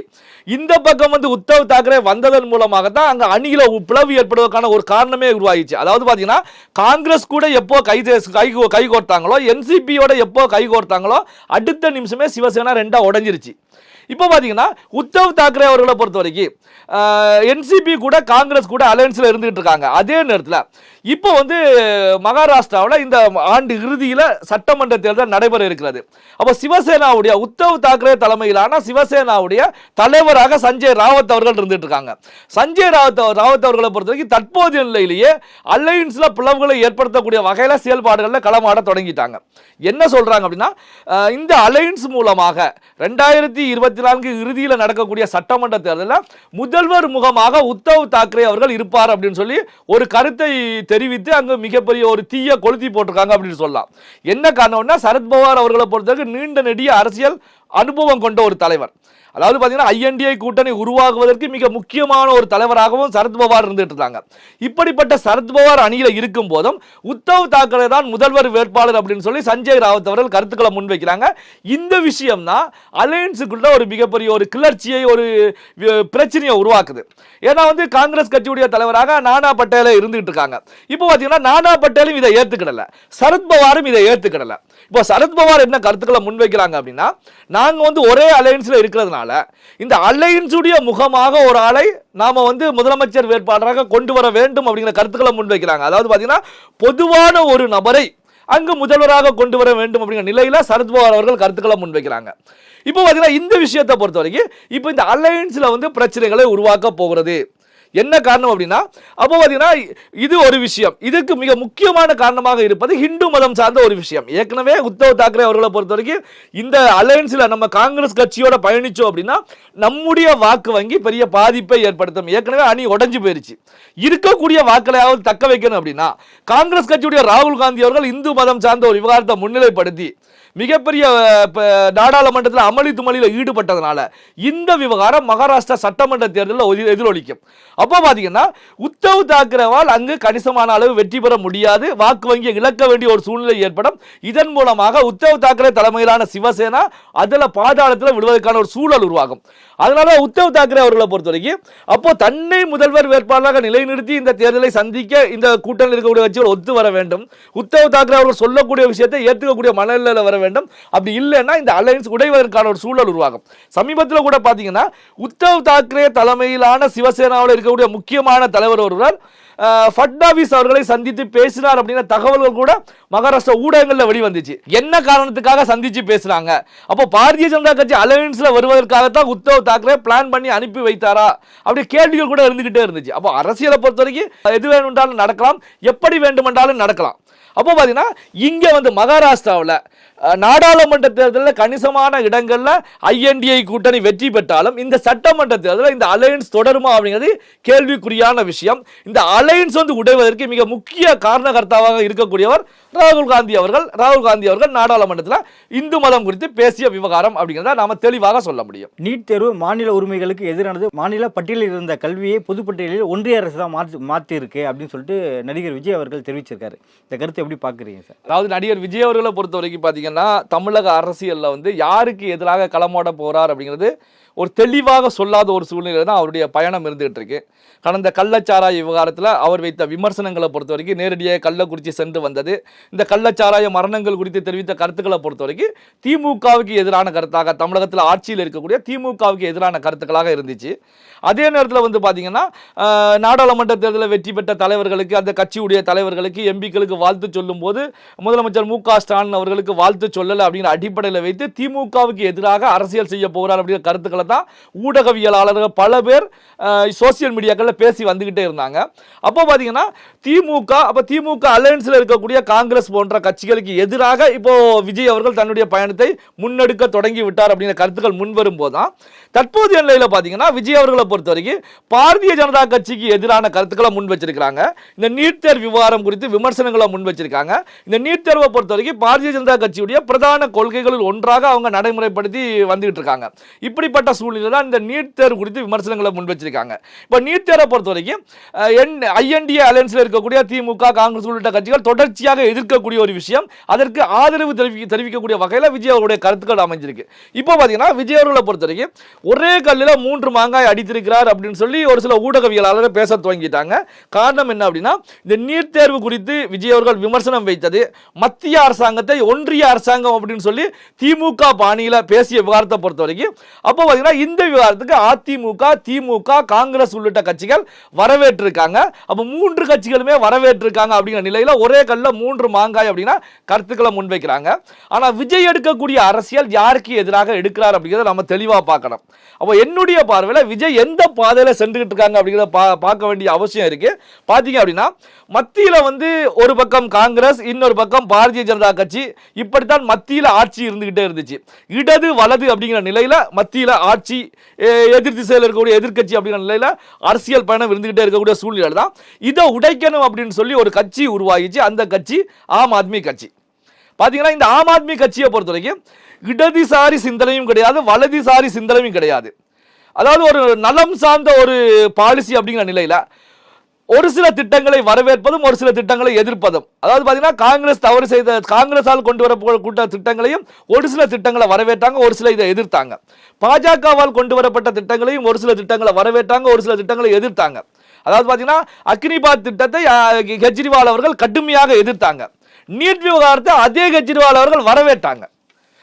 இந்த பக்கம் உத்தவ் தாக்கரே வந்ததன் மூலமாக தான் அங்க அணியில பிளவு ஏற்படுவதற்கான ஒரு காரணமே உருவாகிச்சு. அதாவது பாத்தீங்கன்னா, காங்கிரஸ் கூட எப்போ கைகோர்த்தாங்களோ, என்சிபியோட எப்போ கைகோர்த்தாங்களோ, அடுத்த நிமிஷமே சிவசேனா 2 உடைஞ்சிருச்சு. இப்போ பாத்தீங்கன்னா, உத்தவ் தாக்கரே அவர்களை பொறுத்த வரைக்கும் என்சிபி கூட காங்கிரஸ் கூட அலையன்ஸ்ல இருந்துட்டு இருக்காங்க. அதே நேரத்தில் இப்போ மகாராஷ்டிராவில் இந்த ஆண்டு இறுதியில் சட்டமன்ற தேர்தல் நடைபெற இருக்கிறது. அப்போ சிவசேனாவுடைய உத்தவ் தாக்கரே தலைமையிலான சிவசேனாவுடைய தலைவராக சஞ்சய் ராவத் அவர்கள் இருந்துட்டு இருக்காங்க. சஞ்சய் ராவத் அவர்களை பொறுத்த வரைக்கும் தற்போதைய நிலையிலேயே அலையன்ஸ்ல பிளவுகளை ஏற்படுத்தக்கூடிய வகையில் செயல்பாடுகளில் களமாட தொடங்கிட்டாங்க. என்ன சொல்றாங்க அப்படின்னா, இந்த அலையன்ஸ் மூலமாக 2024 இறுதியில் நடக்கக்கூடிய சட்டமன்ற தேர்தலில் முதல்வர் முகமாக உத்தவ் தாக்கரே அவர்கள் இருப்பார் அப்படின்னு சொல்லி ஒரு கருத்தை தெரிவித்து அங்கு மிகப்பெரிய ஒரு தீய கொளுத்தி போட்டிருக்காங்க அப்படின்னு சொல்லலாம். என்ன காரணம்னா, சரத்பவார் அவர்களை பொறுத்தவரைக்கும் நீண்ட நெடிய அரசியல் அனுபவம் கொண்ட ஒரு தலைவர். அதாவது பார்த்தீங்கன்னா, ஐஎன்டிஏ கூட்டணி உருவாகுவதற்கு மிக முக்கியமான ஒரு தலைவராகவும் சரத்பவார் இருந்துட்டு இருந்தாங்க. இப்படிப்பட்ட சரத்பவார் அணியில் இருக்கும் போதும் உத்தவ் தாக்கரே தான் முதல்வர் வேட்பாளர் அப்படின்னு சொல்லி சஞ்சய் ராவத் அவர்கள் கருத்துக்களை முன்வைக்கிறாங்க. இந்த விஷயம் தான் அலையன்ஸுக்குள்ள ஒரு மிகப்பெரிய ஒரு கிளர்ச்சியை, ஒரு பிரச்சனையை உருவாக்குது. ஏன்னா காங்கிரஸ் கட்சியுடைய தலைவராக நானா பட்டேலே இருந்துட்டு இருக்காங்க. இப்போ பார்த்தீங்கன்னா, நானா பட்டேலும் இதை ஏற்றுக்கிடல, சரத்பவாரும் இதை ஏற்றுக்கிடல. இப்போ சரத்பவார் என்ன கருத்துக்களை முன்வைக்கிறாங்க அப்படின்னா, நாங்க ஒரே அலையன்ஸ்ல இருக்கிறதுனால இந்த அலையன்ஸுடைய முகமாக ஒரு ஆளை நாம முதலமைச்சர் வேட்பாளராக கொண்டு வர வேண்டும் அப்படிங்கிற கருத்துக்களை முன்வைக்கிறாங்க. அதாவது பாத்தீங்கன்னா, பொதுவான ஒரு நபரை அங்கு முதல்வராக கொண்டு வர வேண்டும் அப்படிங்கிற நிலையில சரத்பவார் அவர்கள் கருத்துக்களை முன்வைக்கிறாங்க. இப்போ பாத்தீங்கன்னா, இந்த விஷயத்தை பொறுத்த வரைக்கும் இப்போ இந்த அலையன்ஸ்ல பிரச்சனைகளை உருவாக்க போகிறது. என்ன காரணம் அப்படின்னா, அப்போ பார்த்தீங்கன்னா இது ஒரு விஷயம். இதுக்கு மிக முக்கியமான காரணமாக இருப்பது ஹிந்து மதம் சார்ந்த ஒரு விஷயம். ஏற்கனவே உத்தவ் தாக்கரே அவர்களை பொறுத்த வரைக்கும் இந்த அலையன்ஸில் நம்ம காங்கிரஸ் கட்சியோட பயணிச்சோம் அப்படின்னா நம்முடைய வாக்கு வங்கி பெரிய பாதிப்பை ஏற்படுத்தும். ஏற்கனவே அணி உடைஞ்சு போயிருச்சு. இருக்கக்கூடிய வாக்களையாவது தக்க வைக்கணும் அப்படின்னா காங்கிரஸ் கட்சியுடைய ராகுல் காந்தி அவர்கள் இந்து மதம் சார்ந்த ஒரு விவகாரத்தை முன்னிலைப்படுத்தி மிகப்பெரிய நாடாளுமன்றத்தில் அமளி துமளியில் ஈடுபட்டதனால இந்த விவகாரம் மகாராஷ்டிரா சட்டமன்ற தேர்தலில் எதிரொலிக்கும். அப்போ பார்த்தீங்கன்னா, உத்தவ் தாக்கரேவால் அங்கு கணிசமான அளவு வெற்றி பெற முடியாது, வாக்கு வங்கியை இழக்க வேண்டிய ஒரு சூழ்நிலை ஏற்படும். இதன் மூலமாக உத்தவ் தாக்கரே தலைமையிலான சிவசேனா அதில் பாதாளத்தில் விடுவதற்கான ஒரு சூழல் உருவாகும். அதனால உத்தவ் தாக்கரே அவர்களை பொறுத்த வரைக்கும் அப்போ தன்னை முதல்வர் வேட்பாளராக நிலைநிறுத்தி இந்த தேர்தலை சந்திக்க இந்த கூட்டணியில் இருக்கக்கூடிய கட்சிகள் ஒத்து வர வேண்டும். உத்தவ் தாக்கரே அவர்கள் சொல்லக்கூடிய விஷயத்தை ஏற்றுக்கக்கூடிய மனநிலையில் வர வேண்டும். அப்படி இல்லைன்னா இந்த அலையன்ஸ் உடைவதற்கான ஒரு சூழல் உருவாகும். சமீபத்தில் கூட பார்த்தீங்கன்னா, உத்தவ் தாக்கரே தலைமையிலான சிவசேனாவில் இருக்கக்கூடிய முக்கியமான தலைவர் ஒருவர் ஃபட்னாவிஸ் அவர்களை சந்தித்து பேசினார் அப்படிங்கிற தகவல்கள் கூட மகாராஷ்டிரா ஊடகங்களில் வெளிவந்துச்சு. என்ன காரணத்துக்காக சந்திச்சு பேசுறாங்க? அப்போ பாரதிய ஜனதா கட்சி அலையன்ஸ்ல வருவதற்காகத்தான் உத்தவ் தாக்கரே பிளான் பண்ணி அனுப்பி வைத்தாரா அப்படி கேள்விகள் கூட இருந்துகிட்டே இருந்துச்சு. அப்போ அரசியலை பொறுத்த வரைக்கும் எது வேண்டுமென்றாலும் நடக்கலாம், எப்படி வேண்டுமென்றாலும் நடக்கலாம். அப்போ பார்த்தீங்கன்னா, இங்கே மகாராஷ்டிராவில் நாடாளுமன்ற தேர்தலில் கணிசமான இடங்கள்ல INDA கூட்டணி வெற்றி பெற்றாலும் இந்த சட்டமன்ற தேர்தலில் இந்த அலையன்ஸ் தொடருமா அப்படிங்கிறது கேள்விக்குறியான விஷயம். இந்த அலையன்ஸ் வந்து உடைவதற்கு மிக முக்கிய காரணகர்த்தாவாக இருக்கக்கூடியவர் ராகுல் காந்தி அவர்கள் நாடாளுமன்றத்தில் இந்து மதம் குறித்து பேசிய விவகாரம் அப்படிங்கிறத நாம தெளிவாக சொல்ல முடியும். நீட் தேர்வு மாநில உரிமைகளுக்கு எதிரானது. மாநில பட்டியலில் இருந்த கல்வியை பொதுப்பட்டியலில் ஒன்றிய அரசு தான் மாற்றி இருக்கு அப்படின்னு சொல்லிட்டு நடிகர் விஜய் அவர்கள் தெரிவிச்சிருக்காரு. இந்த கருத்தை எப்படி பார்க்குறீங்க சார்? அதாவது நடிகர் விஜய் அவர்களை பொறுத்த வரைக்கும் பார்த்தீங்கன்னா தமிழக அரசியலில் வந்து யாருக்கு எதிராக களமாட போறார் அப்படிங்கிறது ஒரு தெளிவாக சொல்லாத ஒரு சூழ்நிலை தான் அவருடைய பயணம் இருந்துகிட்டு இருக்கு. கடந்த கள்ளச்சாராய விவகாரத்தில் அவர் வைத்த விமர்சனங்களை பொறுத்த வரைக்கும் நேரடியாக கள்ளக்குறிச்சி சென்று வந்தது. இந்த கள்ளச்சாராய மரணங்கள் குறித்து தெரிவித்த கருத்துக்களை பொறுத்த வரைக்கும் திமுகவுக்கு எதிரான கருத்தாக, தமிழகத்தில் ஆட்சியில் இருக்கக்கூடிய திமுகவுக்கு எதிரான கருத்துக்களாக இருந்துச்சு. அதே நேரத்தில் வந்து பார்த்தீங்கன்னா நாடாளுமன்ற தேர்தலில் வெற்றி பெற்ற தலைவர்களுக்கு, அந்த கட்சியுடைய தலைவர்களுக்கு, எம்பிக்களுக்கு வாழ்த்து சொல்லும் போது முதலமைச்சர் மு.க. ஸ்டாலின் அவர்களுக்கு வாழ்த்து சொல்லலை அப்படிங்கிற அடிப்படையில் வைத்து திமுகவுக்கு எதிராக அரசியல் செய்ய போகிறார் அப்படிங்கிற கருத்துக்களை தான் ஊடகவியலாளர்கள் பல பேர் சோசியல் மீடியாக்களில் பேசி வந்துகிட்டே இருந்தாங்க. அப்போ பார்த்தீங்கன்னா திமுக அலையன்ஸில் இருக்கக்கூடிய காங்கிரஸ் போன்ற கட்சிகளுக்கு எதிராக இப்போ விஜய் அவர்கள் தன்னுடைய பயணத்தை முன்னெடுக்க தொடங்கி விட்டார் அப்படிங்கிற கருத்துக்கள் முன்வரும் போதுதான் தற்போதைய நிலையில் பார்த்தீங்கன்னா விஜய் அவர்களை பொறுத்த வரைக்கும் பாரதிய ஜனதா கட்சிக்கு எதிரான கருத்துக்களை முன் வச்சிருக்காங்க. இந்த நீட் தேர்வு விவகாரம் குறித்து விமர்சனங்களை முன் வச்சிருக்காங்க. இந்த நீட் தேர்வை பொறுத்த வரைக்கும் பாரதிய ஜனதா கட்சியுடைய பிரதான கொள்கைகளில் ஒன்றாக அவங்க நடைமுறைப்படுத்தி வந்துகிட்டு இருக்காங்க. இப்படிப்பட்ட சூழ்நிலை தான் இந்த நீட் தேர்வு குறித்து விமர்சனங்களை முன் வச்சிருக்காங்க. இப்போ நீட் தேர்வை பொறுத்த வரைக்கும் INDA அலையன்ஸில் இருக்கக்கூடிய திமுக, காங்கிரஸ் உள்ளிட்ட கட்சிகள் தொடர்ச்சியாக எதிர்க்கக்கூடிய ஒரு விஷயம். அதற்கு ஆதரவு தெரிவிக்கக்கூடிய வகையில் விஜய் அவருடைய கருத்துக்கள் அமைஞ்சிருக்கு. இப்போ பார்த்தீங்கன்னா விஜய் அவர்களை பொறுத்த வரைக்கும் ஒரே கல்லில் 3 மாங்காய் அடித்திருக்கிறார் அப்படின்னு சொல்லி ஒரு சில ஊடகவியலாளர்கள் பேச துவங்கிட்டாங்க. காரணம் என்ன அப்படின்னா இந்த நீட் தேர்வு குறித்து விஜய் அவர்கள் விமர்சனம் வைத்தது மத்திய அரசாங்கத்தை ஒன்றிய அரசாங்கம் அப்படின்னு சொல்லி திமுக பாணியில் பேசிய விவகாரத்தை பொறுத்த வரைக்கும் அப்போ பார்த்தீங்கன்னா இந்த விவகாரத்துக்கு அதிமுக, திமுக, காங்கிரஸ் உள்ளிட்ட கட்சிகள் வரவேற்றிருக்காங்க. அப்போ 3 கட்சிகளுமே வரவேற்றிருக்காங்க அப்படிங்கிற நிலையில் ஒரே கல்லில் 3 மாங்காய் அப்படின்னா கருத்துக்களை முன்வைக்கிறாங்க. ஆனால் விஜய் எடுக்கக்கூடிய அரசியல் யாருக்கு எதிராக எடுக்கிறார் அப்படிங்கிறத நம்ம தெளிவாக பார்க்கணும். அப்போ என்னுடைய பார்வையில் விஜய் எந்த பாதையில் சென்றுகிட்டு இருக்காங்க அப்படிங்கிறத பார்க்க வேண்டிய அவசியம் இருக்கு. பார்த்தீங்க அப்படின்னா மத்தியில் வந்து ஒரு பக்கம் காங்கிரஸ், இன்னொரு பக்கம் பாரதிய ஜனதா கட்சி, இப்படித்தான் மத்தியில் ஆட்சி இருந்துகிட்டே இருந்துச்சு. இடது வலது அப்படிங்கிற நிலையில் மத்தியில் ஆட்சி, எதிர் திசையில் இருக்கக்கூடிய எதிர்கட்சி அப்படிங்கிற நிலையில் அரசியல் பயணம் இருந்துகிட்டே இருக்கக்கூடிய சூழ்நிலை தான். இதை உடைக்கணும் அப்படின்னு சொல்லி ஒரு கட்சி உருவாகிச்சு. அந்த கட்சி ஆம் ஆத்மி கட்சி. பார்த்தீங்கன்னா இந்த ஆம் ஆத்மி கட்சியை பொறுத்த வரைக்கும் இடதுசாரி சிந்தனையும் கிடையாது, வலதுசாரி சிந்தனையும் கிடையாது. அதாவது ஒரு நலம் சார்ந்த ஒரு பாலிசி அப்படிங்கிற நிலையில் ஒரு சில திட்டங்களை வரவேற்பதும் ஒரு சில திட்டங்களை எதிர்ப்பதும். அதாவது பார்த்தீங்கன்னா காங்கிரஸ் தவறு செய்த காங்கிரஸால் கொண்டு வரப்பட்ட திட்டங்களையும் ஒரு சில திட்டங்களை வரவேற்றாங்க, ஒரு சில இதை எதிர்த்தாங்க. பாஜகவால் கொண்டு வரப்பட்ட திட்டங்களையும் ஒரு சில திட்டங்களை வரவேற்றாங்க, ஒரு சில திட்டங்களை எதிர்த்தாங்க. அதாவது பார்த்தீங்கன்னா அக்னிபாத் திட்டத்தை கெஜ்ரிவால் அவர்கள் கடுமையாக எதிர்த்தாங்க. நீட் விவகாரத்தை அதே கெஜ்ரிவால் அவர்கள் வரவேற்றாங்க.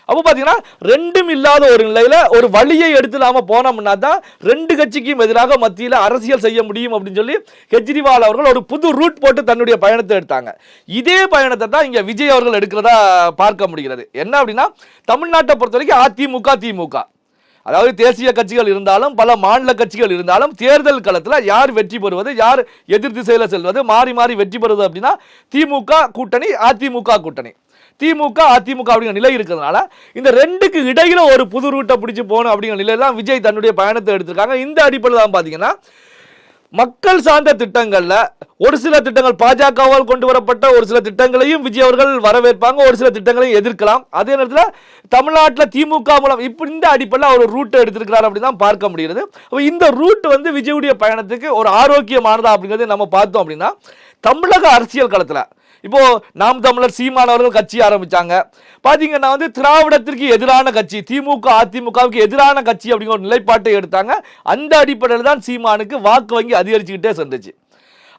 அப்போ பார்த்தீங்கன்னா ரெண்டும் இல்லாத ஒரு நிலையில் ஒரு வழியை எடுத்து நாம போனோம்னா தான் 2 கட்சிக்கும் எதிராக மத்தியில் அரசியல் செய்ய முடியும் அப்படின்னு சொல்லி கெஜ்ரிவால் அவர்கள் ஒரு புது ரூட் போட்டு தன்னுடைய பயணத்தை எடுத்தாங்க. இதே பயணத்தை தான் இங்கே விஜய் அவர்கள் எடுக்கிறதா பார்க்க முடிகிறது. என்ன அப்படின்னா தமிழ்நாட்டை பொறுத்த வரைக்கும் அதிமுக, திமுக, அதாவது தேசிய கட்சிகள் இருந்தாலும் பல மாநில கட்சிகள் இருந்தாலும் தேர்தல் களத்தில் யார் வெற்றி பெறுவது, யார் எதிர் திசையில் செல்வது, மாறி மாறி வெற்றி பெறுவது அப்படின்னா திமுக கூட்டணி, அதிமுக கூட்டணி, திமுக அதிமுக அப்படிங்கிற நிலை இருக்கிறதுனால இந்த 2க்கு இடையில ஒரு புது ரூட்டை பிடிச்சி போகணும் அப்படிங்கிற நிலையில தான் விஜய் தன்னுடைய பயணத்தை எடுத்திருக்காங்க. இந்த அடிப்படையில் தான் பார்த்தீங்கன்னா மக்கள் சார்ந்த திட்டங்கள்ல ஒரு சில திட்டங்கள் பாஜகவால் கொண்டு வரப்பட்ட ஒரு சில திட்டங்களையும் விஜய் அவர்கள் வரவேற்பாங்க, ஒரு சில திட்டங்களையும் எதிர்க்கலாம். அதே நேரத்தில் தமிழ்நாட்டில் திமுக மூலம் இப்படி இந்த அடிப்படையில் அவர் ரூட்டை எடுத்திருக்கிறார் அப்படி தான் பார்க்க முடிகிறது. இந்த ரூட் வந்து விஜயுடைய பயணத்துக்கு ஒரு ஆரோக்கியமானதா அப்படிங்கிறத நம்ம பார்த்தோம் அப்படின்னா தமிழக அரசியல் களத்தில் இப்போ நாம் தமிழர் சீமானவர்கள் கட்சி ஆரம்பிச்சாங்க. பாத்தீங்கன்னா வந்து திராவிடத்திற்கு எதிரான கட்சி, திமுக அதிமுகவுக்கு எதிரான கட்சி அப்படிங்கிற ஒரு நிலைப்பாட்டை எடுத்தாங்க. அந்த அடிப்படையில் தான் சீமானுக்கு வாக்கு வங்கி அதிகரிச்சுக்கிட்டே சென்றுச்சு.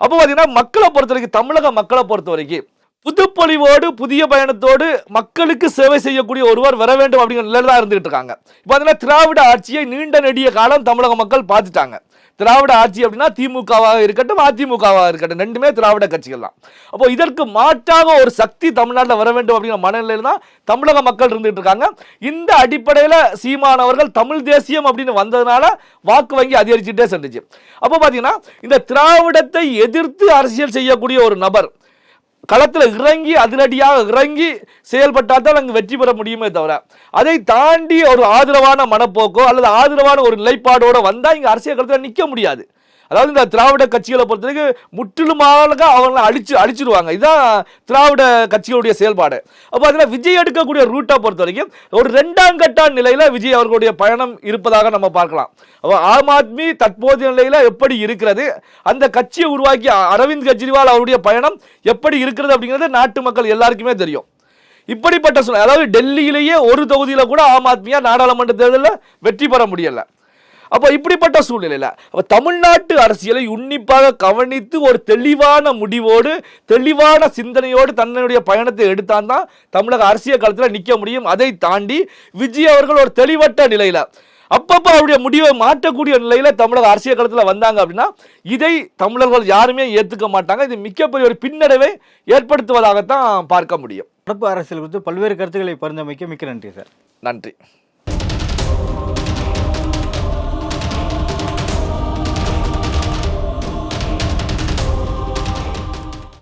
அப்போ பார்த்தீங்கன்னா மக்களை பொறுத்த வரைக்கும், தமிழக மக்களை பொறுத்த வரைக்கும் புதுப்பொலிவோடு புதிய பயணத்தோடு மக்களுக்கு சேவை செய்யக்கூடிய ஒருவர் வர வேண்டும் அப்படிங்கிற நிலையில் தான் இருந்துகிட்டு இருக்காங்க. இப்போ பார்த்தீங்கன்னா திராவிட ஆட்சியை நீண்ட நெடிய காலம் தமிழக மக்கள் பார்த்துட்டாங்க. திராவிட ஆட்சி அப்படின்னா திமுகவாக இருக்கட்டும், அதிமுகவாக இருக்கட்டும், 2மே திராவிட கட்சிகள் தான். அப்போ இதற்கு மாற்றாக ஒரு சக்தி தமிழ்நாட்டில் வர வேண்டும் அப்படிங்கிற மனநிலையில் தான் தமிழக மக்கள் இருந்துட்டு இருக்காங்க. இந்த அடிப்படையில் சீமானவர்கள் தமிழ் தேசியம் அப்படின்னு வந்ததுனால வாக்கு வங்கி அதிகரிச்சுட்டே சென்றுச்சு. அப்போ பார்த்தீங்கன்னா இந்த திராவிடத்தை எதிர்த்து அரசியல் செய்யக்கூடிய ஒரு நபர், களத்துல இறங்கி அதிரடியாக இறங்கி செயல்பட்டால் தான் அங்கு வெற்றி பெற முடியுமே தவிர அதை தாண்டி ஒரு ஆதரவான மனப்போக்கோ அல்லது ஆதரவான ஒரு நிலைப்பாடோட வந்தா இங்க அரசியல் களத்துல நிக்க முடியாது. அதாவது இந்த திராவிட கட்சிகளை பொறுத்தவரைக்கும் முற்றிலுமாக அவங்களை அழிச்சிருவாங்க. இதுதான் திராவிட கட்சிகளுடைய செயல்பாடு. அப்போ அதில் விஜய் எடுக்கக்கூடிய ரூட்டை பொறுத்த வரைக்கும் ஒரு 2ஆம் கட்ட நிலையில விஜய் அவர்களுடைய பயணம் இருப்பதாக நம்ம பார்க்கலாம். அப்போ ஆம் ஆத்மி தற்போதைய நிலையில எப்படி இருக்கிறது, அந்த கட்சியை உருவாக்கி அரவிந்த் கெஜ்ரிவால் அவருடைய பயணம் எப்படி இருக்கிறது அப்படிங்கிறது நாட்டு மக்கள் எல்லாருக்குமே தெரியும். இப்படிப்பட்ட சூழ்நிலை, அதாவது டெல்லியிலேயே ஒரு தொகுதியில கூட ஆம் ஆத்மியா நாடாளுமன்ற தேர்தலில் வெற்றி பெற முடியல. அப்போ இப்படிப்பட்ட சூழ்நிலையில தமிழ்நாட்டு அரசியலை உன்னிப்பாக கவனித்து ஒரு தெளிவான முடிவோடு தெளிவான சிந்தனையோடு தன்னுடைய பயணத்தை எடுத்தான் தான் தமிழக அரசியல் களத்தில் நிற்க முடியும். அதை தாண்டி விஜய் அவர்கள் ஒரு தெளிவற்ற நிலையில அப்பப்போ அவருடைய முடிவை மாற்றக்கூடிய நிலையில தமிழக அரசியல் களத்தில் வந்தாங்க அப்படின்னா இதை தமிழர்கள் யாருமே ஏற்றுக்க மாட்டாங்க. இது மிகப்பெரிய ஒரு பின்னடைவை ஏற்படுத்துவதாகத்தான் பார்க்க முடியும். நடப்பு அரசியல் குறித்து பல்வேறு கருத்துக்களை பரிந்தமைக்க மிக்க நன்றி சார். நன்றி.